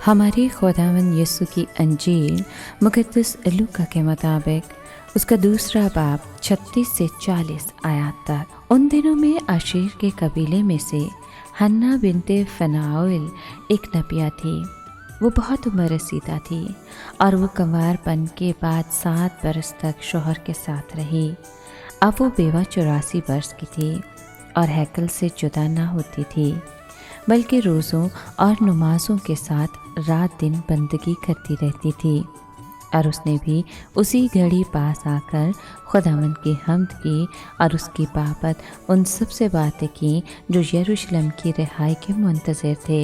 ہمارے خداوند یسوع کی انجیل مقدس لوکا کے مطابق اس کا دوسرا باب 36 سے 40 آیات تک۔ ان دنوں میں عاشیر کے قبیلے میں سے حنا بنت فنوئیل ایک نبیہ تھی۔ وہ بہت عمر رسیدہ تھی اور وہ کنوار پن کے بعد 7 برس تک شوہر کے ساتھ رہی۔ اب وہ بیوہ 84 برس کی تھی اور ہیکل سے جدا نہ ہوتی تھی، بلکہ روزوں اور نمازوں کے ساتھ رات دن بندگی کرتی رہتی تھی۔ اور اس نے بھی اسی گھڑی پاس آ کر خداوند کی حمد کی اور اس کی بابت ان سب سے باتیں کی جو یروشلم کی رہائی کے منتظر تھے۔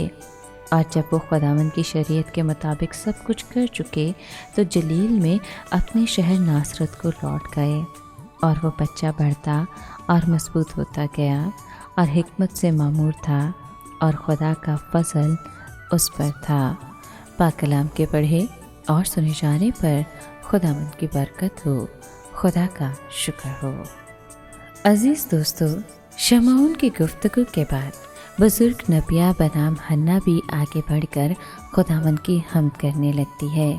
اور جب وہ خداوند کی شریعت کے مطابق سب کچھ کر چکے تو جلیل میں اپنے شہر ناصرت کو لوٹ گئے۔ اور وہ بچہ بڑھتا اور مضبوط ہوتا گیا اور حکمت سے معمور تھا اور خدا کا فضل اس پر تھا۔ پاک کلام کے پڑھے اور سنے جانے پر خداوند کی برکت ہو، خدا کا شکر ہو۔ عزیز دوستو، شمعون کی گفتگو کے بعد بزرگ نبیہ بنام حنا بھی آگے بڑھ کر خداوند کی حمد کرنے لگتی ہے۔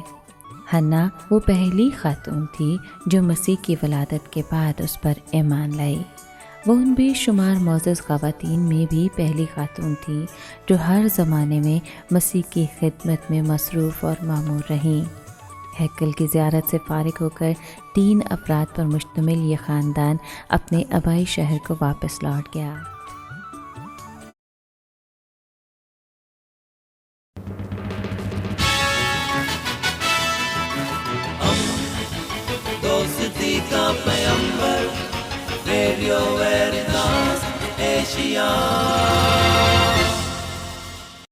حنا وہ پہلی خاتون تھی جو مسیح کی ولادت کے بعد اس پر ایمان لائی۔ وہ ان بے شمار معزز خواتین میں بھی پہلی خاتون تھی جو ہر زمانے میں مسیح کی خدمت میں مصروف اور مامور رہیں۔ ہیکل کی زیارت سے فارغ ہو کر 3 افراد پر مشتمل یہ خاندان اپنے آبائی شہر کو واپس لوٹ گیا۔ دوستی کا پیمبر، ریڈیو ویریتاس ایشیا۔